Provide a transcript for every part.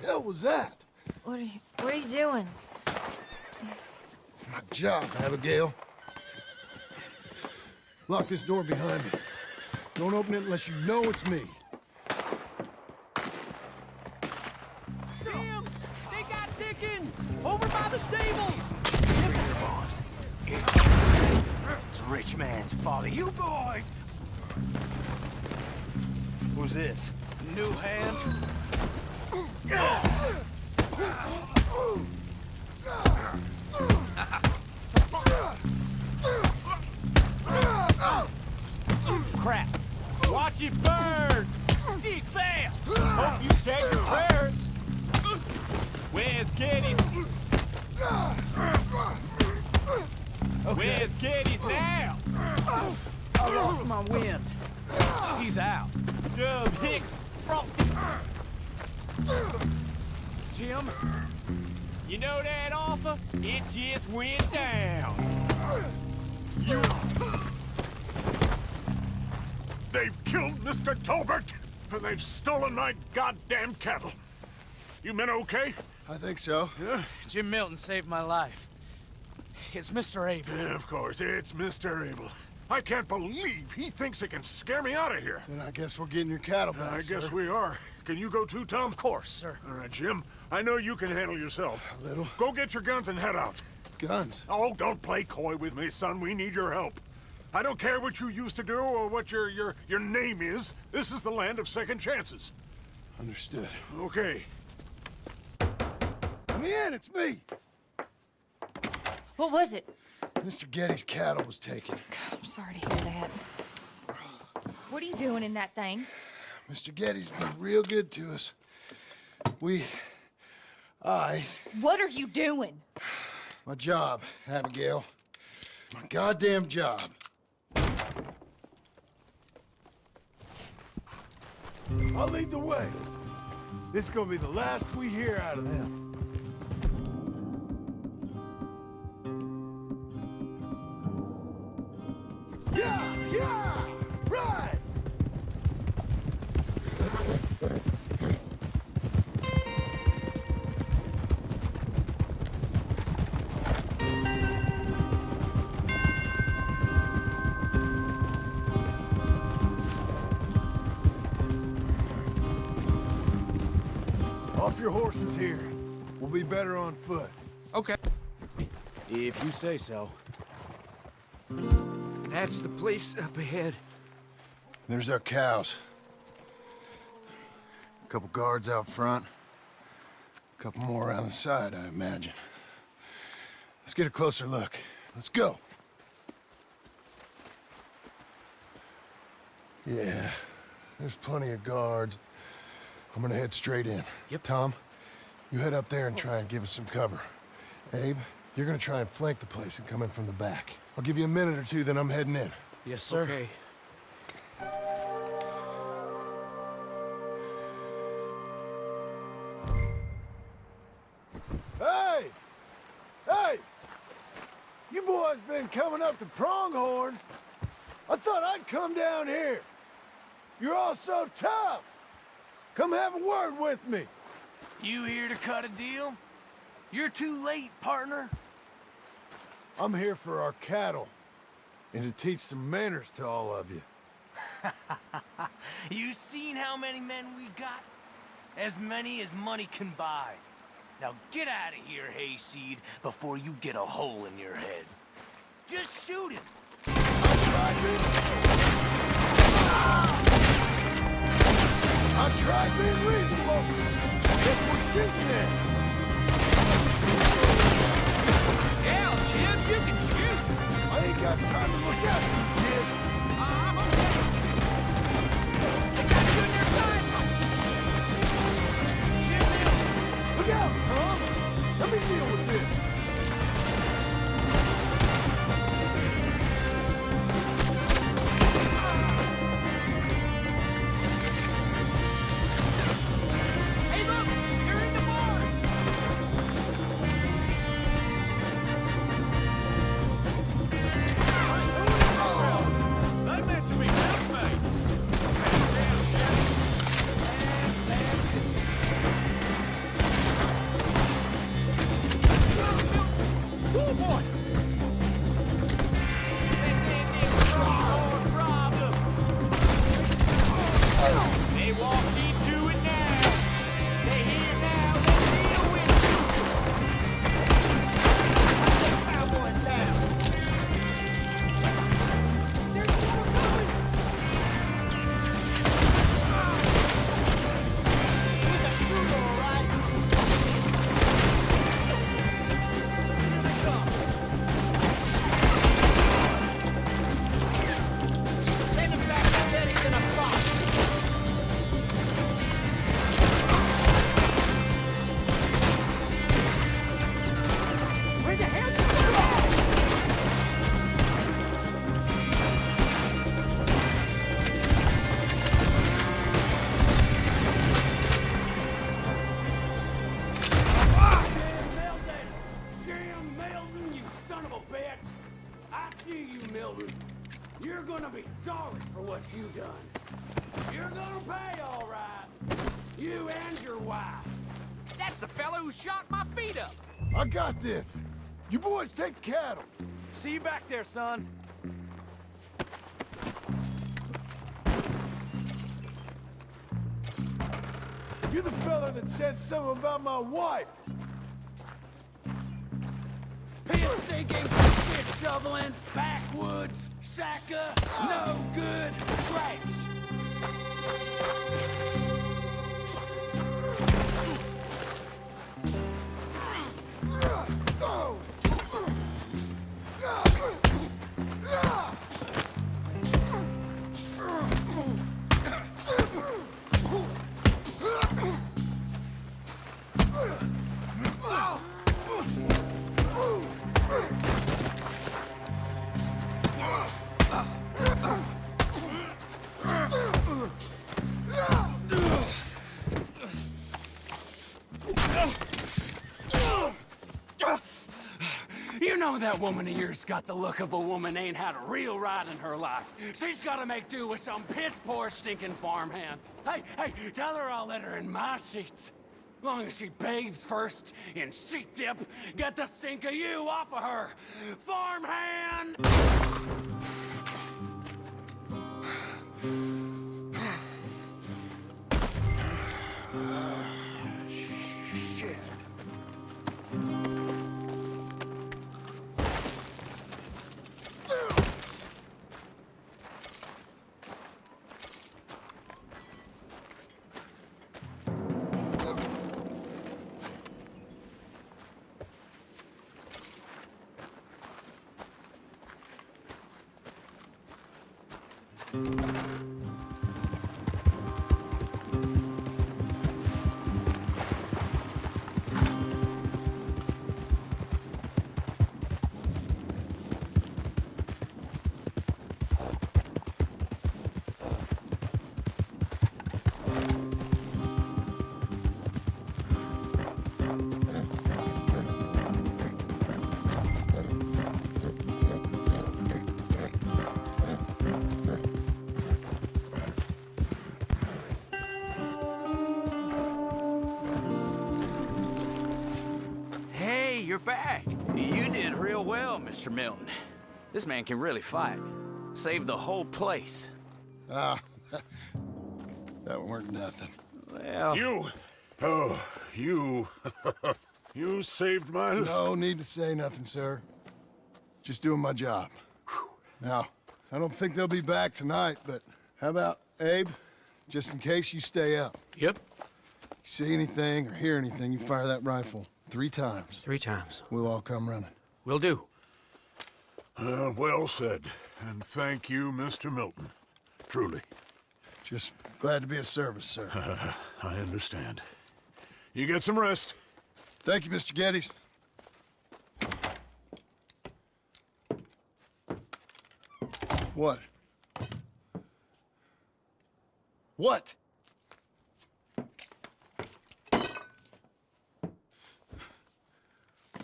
hell was that? What are you doing? My job, Abigail. Lock this door behind me. Don't open it unless you know it's me. Jim! They got Dickens! Over by the stables! Look here, boss. It's a rich man's father. You boys! Who's this? New hand. Crap. Watch it burn! Eat fast! Hope you say your prayers! Where's Geddes? Where's Geddes now? I lost my wind. He's out. Dub Hicks brought... Jim? You know that offer? It just went down. You... They've killed Mr. Tolbert, and they've stolen my goddamn cattle. You men okay? I think so. Yeah? Jim Milton saved my life. It's Mr. Abel. Yeah, of course, it's Mr. Abel. I can't believe he thinks he can scare me out of here. Then I guess we're getting your cattle back, I guess sir. we are. Can you go too, Tom? Of course, sir. All right, Jim. I know you can handle yourself. A little. Go get your guns and head out. Guns? Oh, don't play coy with me, son. We need your help. I don't care what you used to do or what your name is. This is the land of second chances. Understood. Okay. Let me in, it's me! What was it? Mr. Geddes' cattle was taken. I'm sorry to hear that. What are you doing in that thing? Mr. Geddes been real good to us. What are you doing? My job, Abigail. My goddamn job. I'll lead the way. This is gonna be the last we hear out of them. Yeah! Right! Off your horses here. We'll be better on foot. Okay. If you say so. That's the place up ahead. There's our cows. A couple guards out front. A couple more around the side, I imagine. Let's get a closer look. Let's go. Yeah, there's plenty of guards. I'm gonna head straight in. Yep. Tom, you head up there and try and give us some cover. Abe, you're gonna try and flank the place and come in from the back. I'll give you a minute or two, then I'm heading in. Yes, sir. Okay. Hey! Hey! You boys been coming up to Pronghorn. I thought I'd come down here. You're all so tough. Come have a word with me. You here to cut a deal? You're too late, partner. I'm here for our cattle. And to teach some manners to all of you. You seen how many men we got? As many as money can buy. Now get out of here, Hayseed, before you get a hole in your head. Just shoot him. I tried being reasonable. Guess we're shooting then. Hell, Jim, you can shoot! I ain't got time to look out for you, kid. I'm okay. They got you in their sights! Jim, Look out, Tom. Let me deal with this. hey, look! They're in the barn! you done. You're gonna pay, all right. You and your wife. That's the fellow who shot my feet up. I got this. You boys take the cattle. See you back there, son. You're the fella that said something about my wife. Piss stinking, shit shoveling, backwoods, sacker, no good, trash. You know that woman of yours got the look of a woman ain't had a real ride in her life. She's gotta make do with some piss-poor stinking farmhand. Hey, tell her I'll let her in my sheets. Long as she bathes first in sheep dip, get the stink of you off of her. Farmhand! Shit. You're back. You did real well, Mr. Milton. This man can really fight. Saved the whole place. Ah, that weren't nothing. Well... You saved my life. No need to say nothing, sir. Just doing my job. Now, I don't think they'll be back tonight, but how about Abe? Just in case you stay up. Yep. See anything or hear anything, you fire that rifle 3 times. 3 times. We'll all come running. Will do. Well said. And thank you, Mr. Milton. Truly. Just glad to be of service, sir. I understand. You get some rest. Thank you, Mr. Geddes. What? What?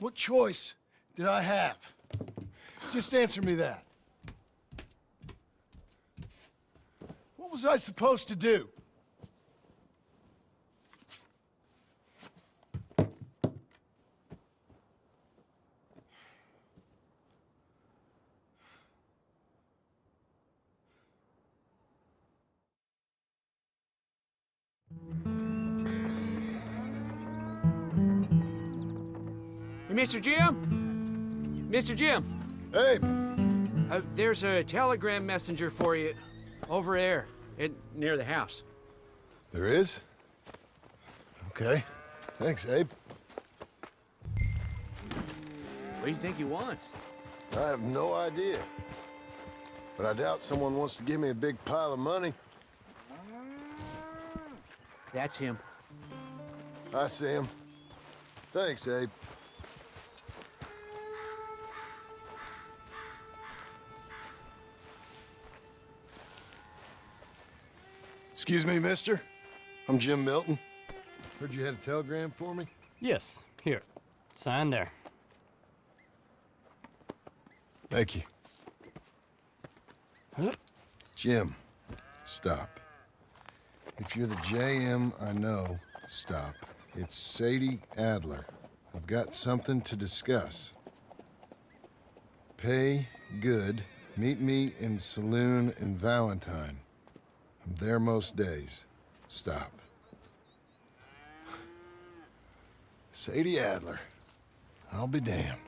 What choice did I have? Just answer me that. What was I supposed to do? Hey, Mr. Jim? Mr. Jim? Hey, There's a telegram messenger for you over there, near the house. there is? Okay. Thanks, Abe. What do you think he wants? I have no idea. But I doubt someone wants to give me a big pile of money. That's him. I see him. Thanks, Abe. Excuse me, mister. I'm Jim Milton. Heard you had a telegram for me? Yes, here. Sign there. Thank you. Jim, stop. If you're the JM I know, stop. It's Sadie Adler. I've got something to discuss. Pay good. Meet me in saloon in Valentine. I'm there most days. Stop. Sadie Adler. I'll be damned.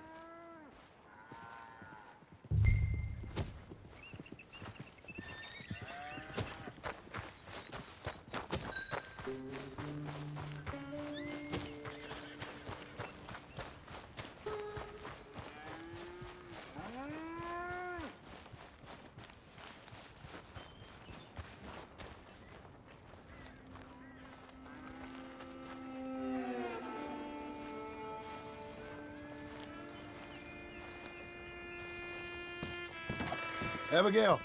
Abigail.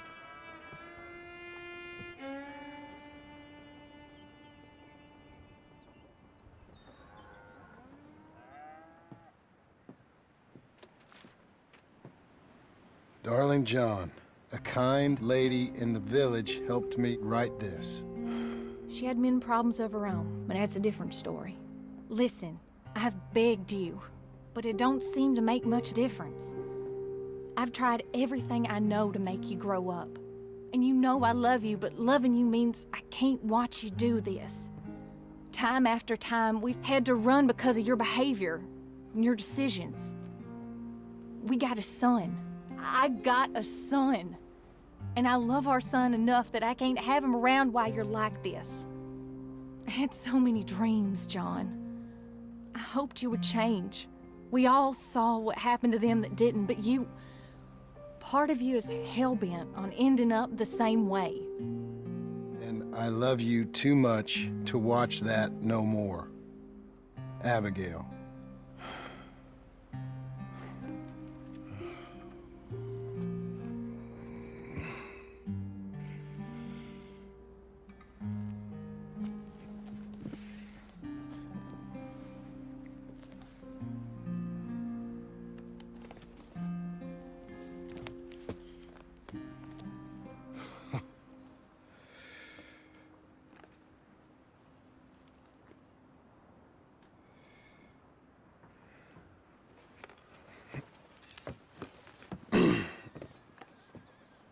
Darling John, a kind lady in the village helped me write this. She had men problems of her own, but that's a different story. Listen, I've begged you, but it don't seem to make much difference. I've tried everything I know to make you grow up. And you know I love you, but loving you means I can't watch you do this. Time after time, we've had to run because of your behavior and your decisions. We got a son. I got a son. And I love our son enough that I can't have him around while you're like this. I had so many dreams, John. I hoped you would change. We all saw what happened to them that didn't, but you... Part of you is hell-bent on ending up the same way. And I love you too much to watch that no more. Abigail.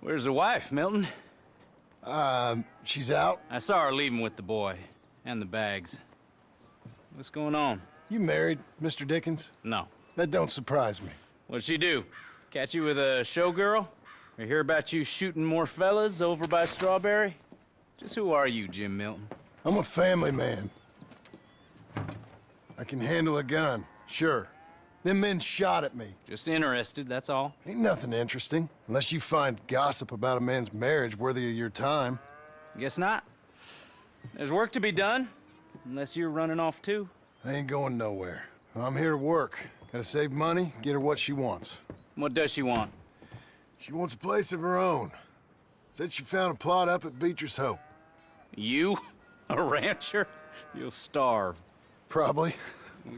Where's the wife, Milton? She's out. I saw her leaving with the boy. And the bags. What's going on? You married, Mr. Dickens? No. That don't surprise me. What'd she do? Catch you with a showgirl? Or hear about you shooting more fellas over by Strawberry? Just who are you, Jim Milton? I'm a family man. I can handle a gun, sure. Them men shot at me. Just interested, that's all. Ain't nothing interesting, unless you find gossip about a man's marriage worthy of your time. Guess not. There's work to be done, unless you're running off too. I ain't going nowhere. I'm here to work. Gotta save money, get her what she wants. What does she want? She wants a place of her own. Said she found a plot up at Beecher's Hope. You? A rancher? You'll starve. Probably.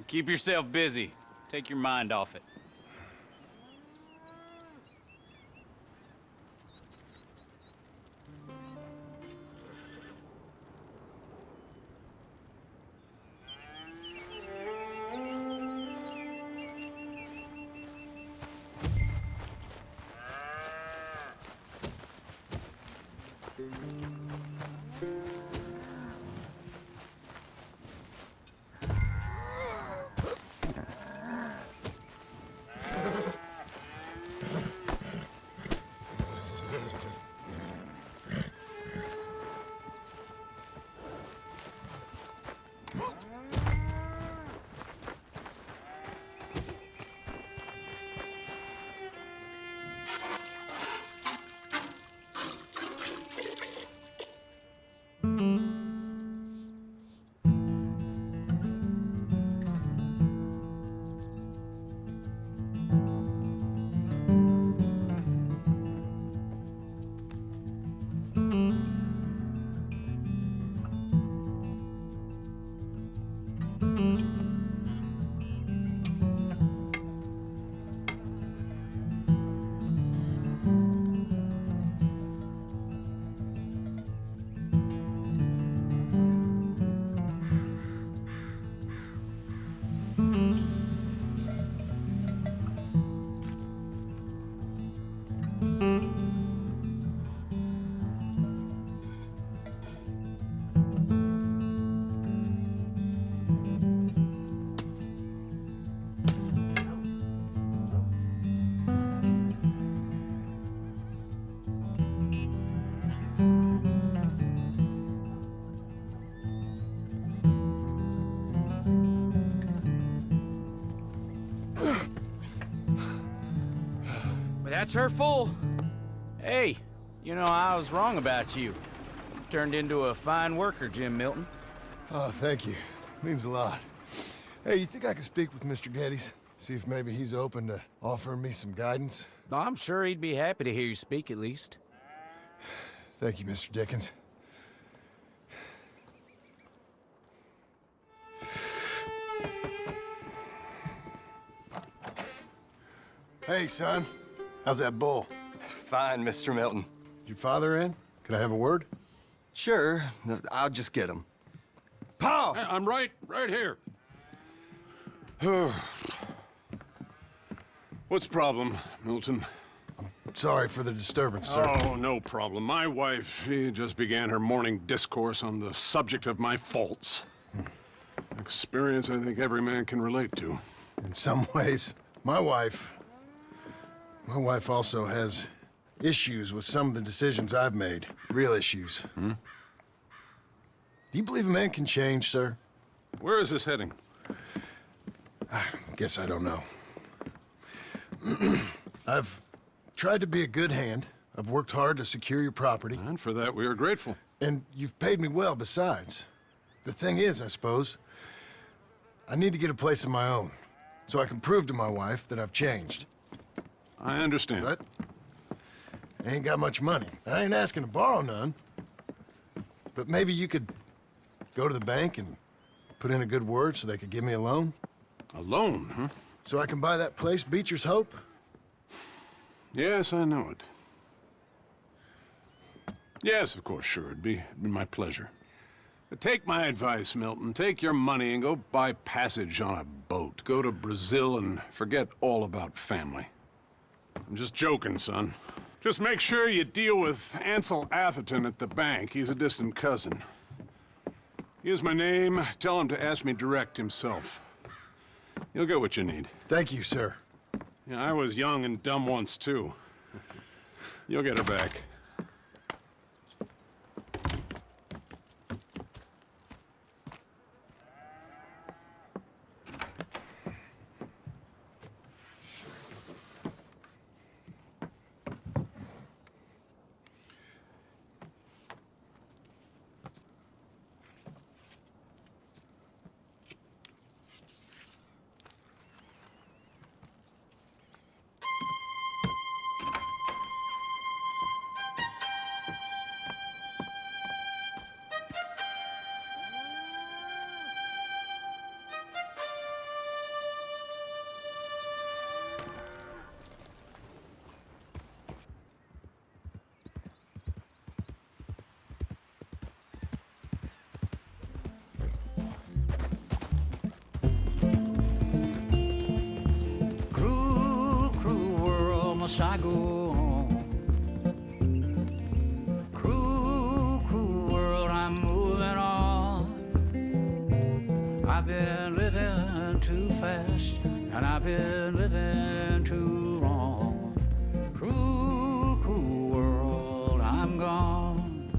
Keep yourself busy. Take your mind off it. That's her full. Hey, you know, I was wrong about you. Turned into a fine worker, Jim Milton. Oh, thank you. Means a lot. Hey, you think I could speak with Mr. Geddes? See if maybe he's open to offering me some guidance? I'm sure he'd be happy to hear you speak at least. Thank you, Mr. Dickens. Hey, son. How's that bull? Fine, Mr. Milton. Your father in? Could I have a word? Sure, I'll just get him. Pa! Hey, I'm right here. What's the problem, Milton? Sorry for the disturbance, sir. Oh, no problem. My wife, she just began her morning discourse on the subject of my faults. Experience I think every man can relate to. In some ways, my wife also has issues with some of the decisions I've made. Real issues. Hmm? Do you believe a man can change, sir? Where is this heading? I guess I don't know. I've tried to be a good hand. I've worked hard to secure your property. And for that, we are grateful. And you've paid me well besides. The thing is, I suppose, I need to get a place of my own, so I can prove to my wife that I've changed. I understand. But I ain't got much money. I ain't asking to borrow none. But maybe you could go to the bank and put in a good word so they could give me a loan. A loan, huh? So I can buy that place, Beecher's Hope? Yes, I know it. Yes, of course, sure. It'd be my pleasure. But take my advice, Milton. Take your money and go buy passage on a boat. Go to Brazil and forget all about family. I'm just joking, son. Just make sure you deal with Ansel Atherton at the bank. He's a distant cousin. Here's my name. Tell him to ask me direct himself. You'll get what you need. Thank you, sir. Yeah, I was young and dumb once, too. You'll get her back. I go on. Cruel, cruel world, I'm moving on. I've been living too fast, and I've been living too long. Cruel, cruel world, I'm gone.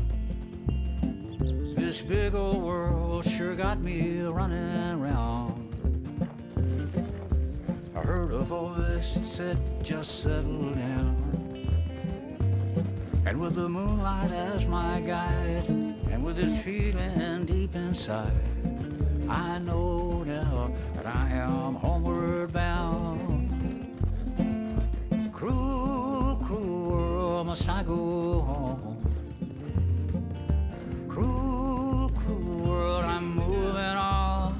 This big old world sure got me running round. I heard a voice that said, just settle down. And with the moonlight as my guide, and with this feeling deep inside, I know now that I am homeward bound. Cruel, cruel world, must I go home? Cruel, cruel world, I'm moving on.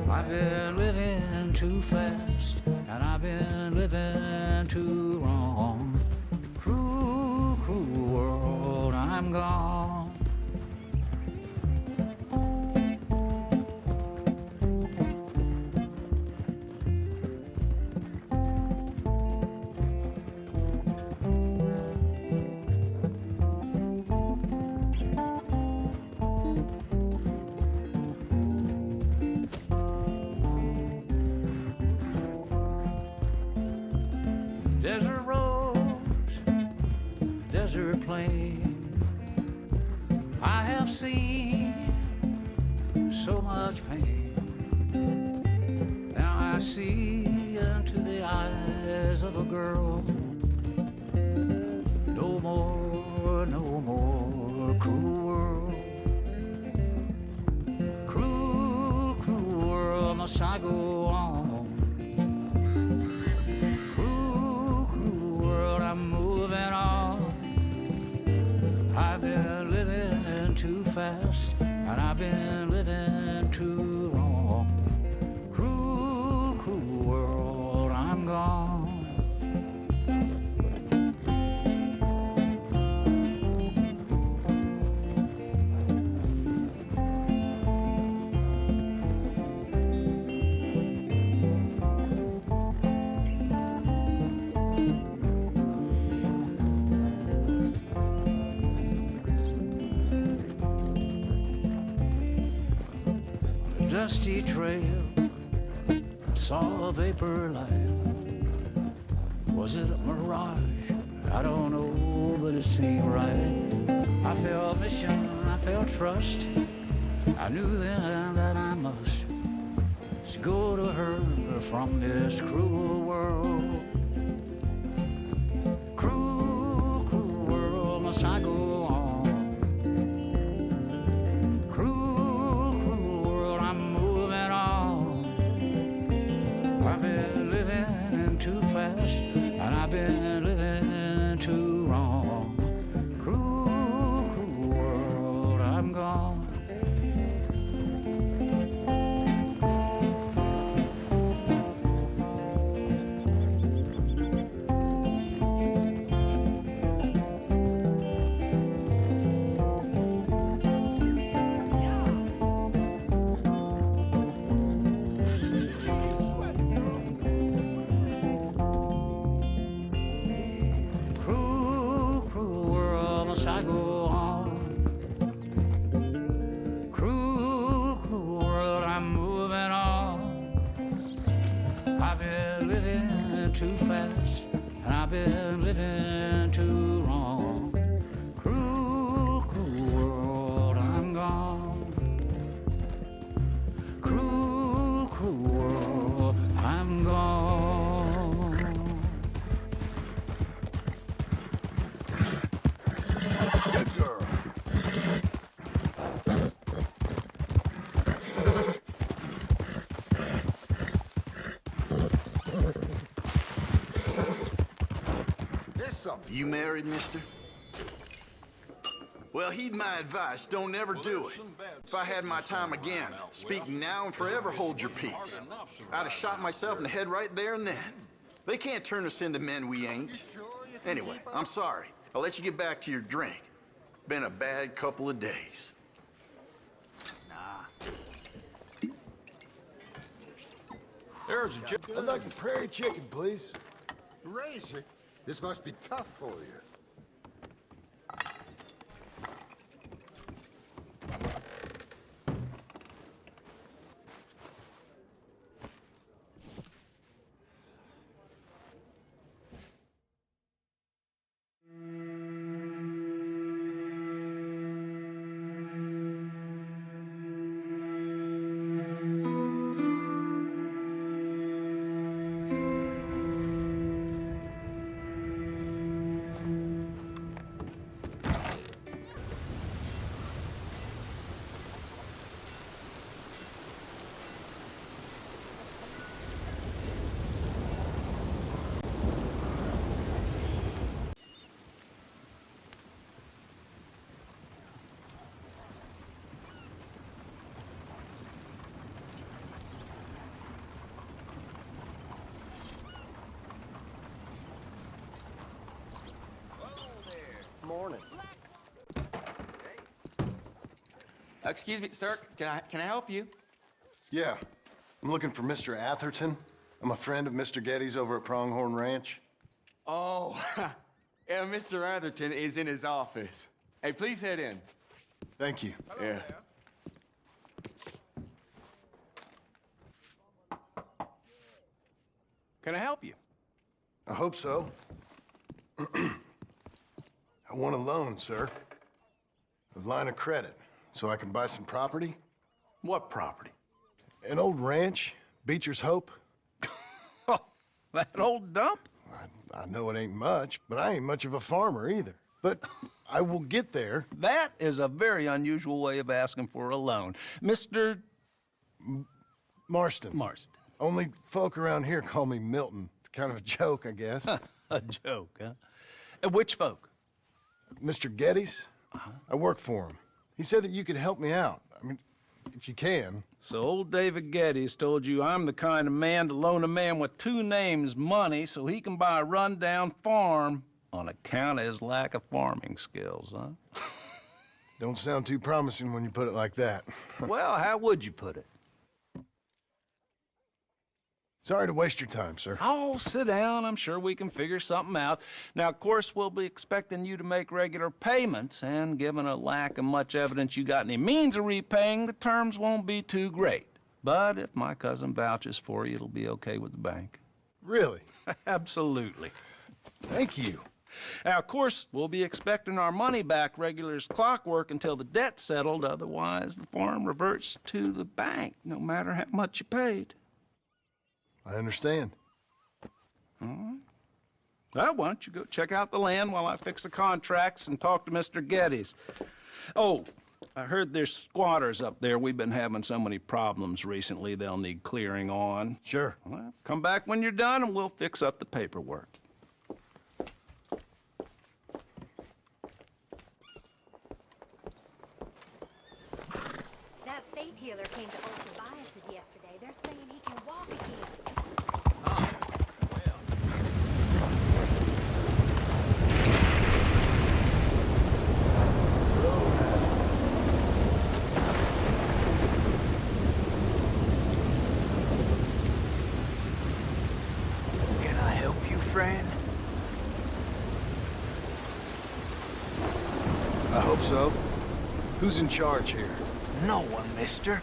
I've been living too fast, and I've been living too wrong. Cruel, cruel world, I'm gone. Desert roads, desert plain, I have seen so much pain. Now I see into the eyes eyes of a girl. No more, no more cruel world. Cruel, cruel world, must I go on? Cruel, cruel world, I'm moving on. I've been living too fast, and I've been living too long. Cruel, cruel world, I'm gone. Dusty trail, saw a vapor light. Was it a mirage? I don't know, but it seemed right. I felt mission, I felt trust. I knew then that I must go to her from this cruel world. Cruel, cruel world, must I go on? I've been living too fast, and I've been living too wrong. Cruel, cruel world, I'm gone. Too fast, and I've been living too wrong. Cruel, cruel world, I'm gone. Cruel, cruel world, I'm gone. Good girl. You married, mister? Well, heed my advice. Don't ever do it. If I had my time again, speak now and forever hold your peace. I'd have shot myself in the head right there and then. They can't turn us into men we ain't. Anyway, I'm sorry. I'll let you get back to your drink. Been a bad couple of days. There's a I'd like a prairie chicken, please. Razor? This must be tough for you. Morning. Excuse me, sir. Can I help you? Yeah. I'm looking for Mr. Atherton. I'm a friend of Mr. Getty's over at Pronghorn Ranch. Oh, yeah, Mr. Atherton is in his office. Hey, please head in. Thank you. Yeah. Can I help you? I hope so. I want a loan, sir. A line of credit, so I can buy some property. What property? An old ranch, Beecher's Hope. Oh, that old dump? I know it ain't much, but I ain't much of a farmer either. But I will get there. That is a very unusual way of asking for a loan. Mr. Marston. Marston. Only folk around here call me Milton. It's kind of a joke, I guess. A joke, huh? Which folk? Mr. Geddes. I work for him. He said that you could help me out. I mean, if you can. So old David Geddes told you I'm the kind of man to loan a man with two names money so he can buy a rundown farm on account of his lack of farming skills, huh? Don't sound too promising when you put it like that. Well, how would you put it? Sorry to waste your time, sir. Oh, sit down. I'm sure we can figure something out. Now, of course, we'll be expecting you to make regular payments, and given a lack of much evidence you got any means of repaying, the terms won't be too great. But if my cousin vouches for you, it'll be okay with the bank. Really? Absolutely. Thank you. Now, of course, we'll be expecting our money back regular as clockwork until the debt's settled. Otherwise, the farm reverts to the bank, no matter how much you paid. I understand. All right. Well, why don't you go check out the land while I fix the contracts and talk to Mr. Geddes. Oh, I heard there's squatters up there. We've been having so many problems recently, they'll need clearing on. Sure. Well, come back when you're done and we'll fix up the paperwork. That faith healer came to old Tobias's yesterday. They're saying he can walk again. Can I help you, friend? I hope so. Who's in charge here? No one, mister.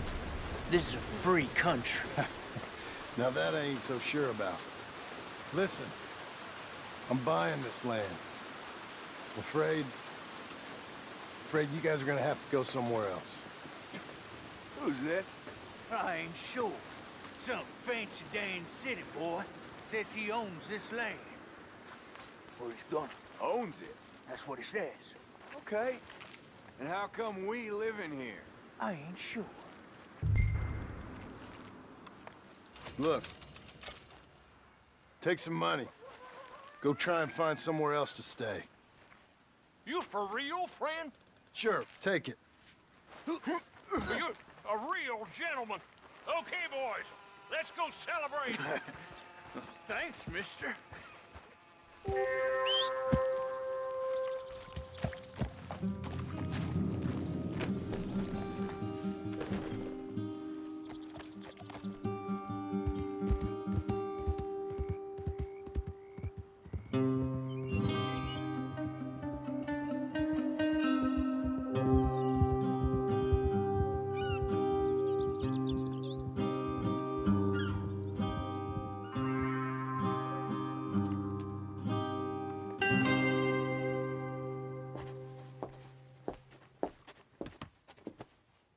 This is a free country. Now that I ain't so sure about. Listen, I'm buying this land. I'm afraid you guys are gonna have to go somewhere else. Who's this? I ain't sure. Some fancy Dan city boy says he owns this land. Or he's gonna. Owns it? That's what he says. Okay. And how come we live in here? I ain't sure. Look, take some money. Go try and find somewhere else to stay. You for real, friend? Sure, take it. You're a real gentleman. Okay, boys, let's go celebrate. Thanks, mister.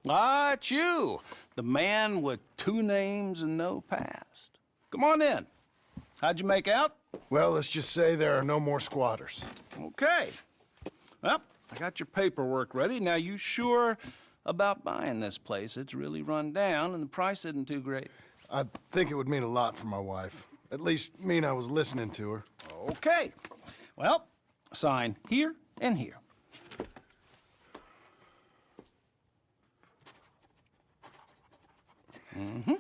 Ah, it's you, the man with two names and no past. Come on in. How'd you make out? Well, let's just say there are no more squatters. Okay. Well, I got your paperwork ready. Now, you sure about buying this place? It's really run down, and the price isn't too great. I think it would mean a lot for my wife. At least mean I was listening to her. Okay. Well, sign here and here. Mm-hmm.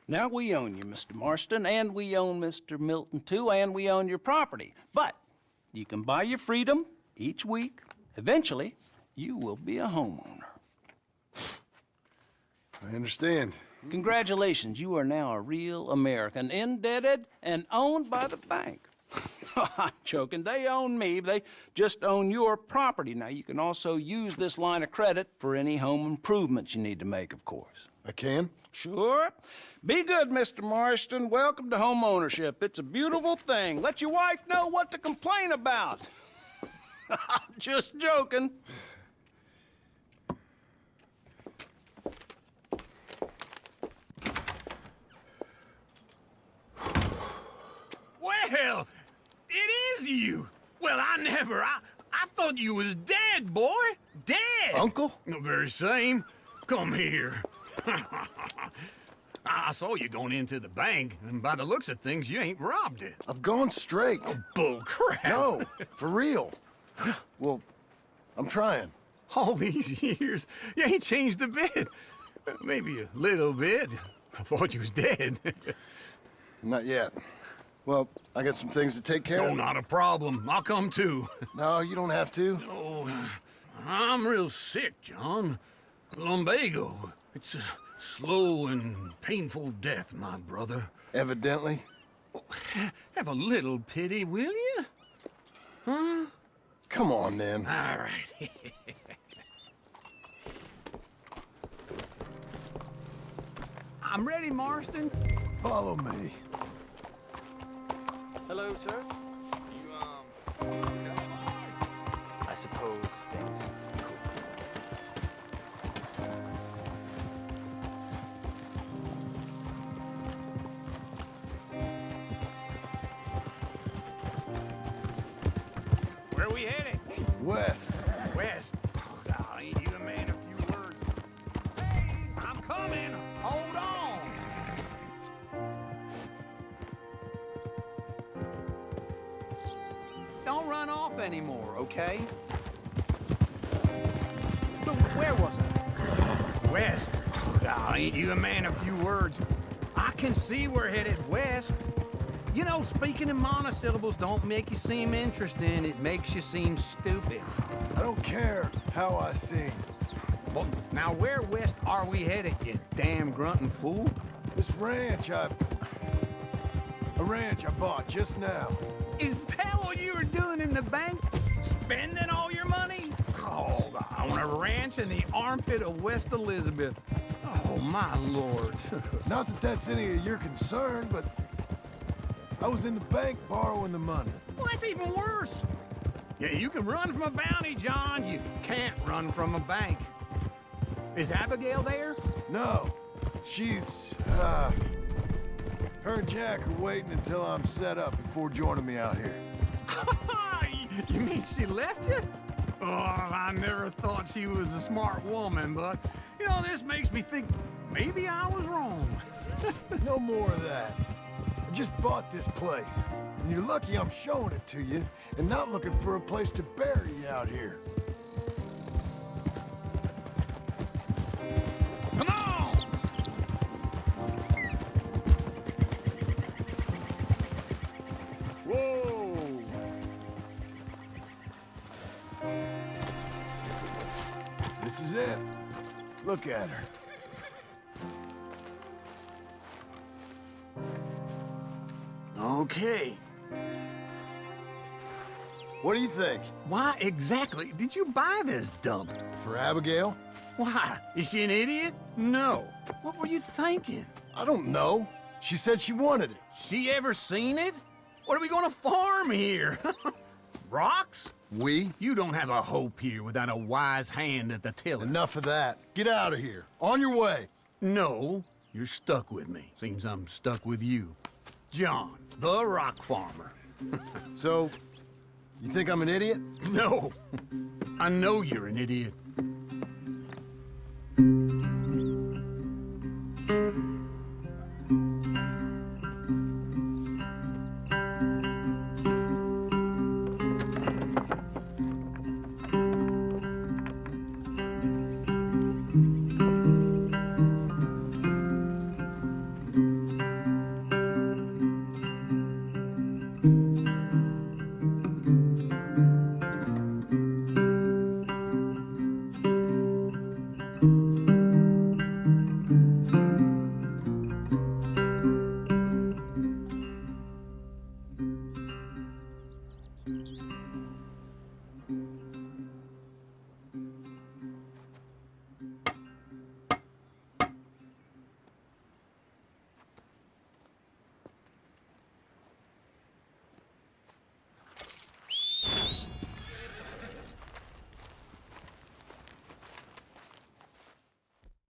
Now we own you, Mr. Marston, and we own Mr. Milton, too, and we own your property. But you can buy your freedom each week. Eventually, you will be a homeowner. I understand. Congratulations, you are now a real American, indebted and owned by the bank. I'm joking. They own me. They just own your property. Now, you can also use this line of credit for any home improvements you need to make, of course. I can? Sure. Be good, Mr. Marston. Welcome to home ownership. It's a beautiful thing. Let your wife know what to complain about. Just joking. Well, it is you. Well, I thought you was dead, boy. Dead. Uncle? The very same. Come here. I saw you going into the bank, and by the looks of things, you ain't robbed it. I've gone straight. Oh, bull crap. No, for real. Well, I'm trying. All these years, you ain't changed a bit. Maybe a little bit. I thought you was dead. Not yet. Well, I got some things to take care of. Oh, not a problem. I'll come too. No, you don't have to. Oh, I'm real sick, John. Lumbago. It's a slow and painful death, my brother. Evidently. Have a little pity, will you? Huh? Come on, then. All right. I'm ready, Marston. Follow me. Hello, sir. I suppose things Where are we headed? West. West. Oh, God, ain't you a man of few words? Hey, I'm coming. Hold on. Don't run off anymore, okay? So where was I? West. Oh, God, ain't you a man of few words? I can see we're headed west. You know, speaking in monosyllables don't make you seem interesting. It makes you seem stupid. I don't care how I sing. Well, now where west are we headed, you damn grunting fool? This ranch a ranch I bought just now. Is that what you were doing in the bank? Spending all your money? Oh, on a ranch in the armpit of West Elizabeth. Oh, my lord. Not that that's any of your concern, but I was in the bank borrowing the money. Well, that's even worse. Yeah, you can run from a bounty, John. You can't run from a bank. Is Abigail there? No. She's, her and Jack are waiting until I'm set up before joining me out here. You mean she left you? Oh, I never thought she was a smart woman, but, you know, this makes me think maybe I was wrong. No more of that. I just bought this place, and you're lucky I'm showing it to you and not looking for a place to bury you out here. Come on! Whoa! This is it. Look at her. Okay. What do you think? Why exactly did you buy this dump? For Abigail? Why? Is she an idiot? No. What were you thinking? I don't know. She said she wanted it. She ever seen it? What are we gonna farm here? Rocks? We? You don't have a hope here without a wise hand at the tiller. Enough of that. Get out of here. On your way. No, you're stuck with me. Seems I'm stuck with you. John, the rock farmer. So, you think I'm an idiot? No. I know you're an idiot.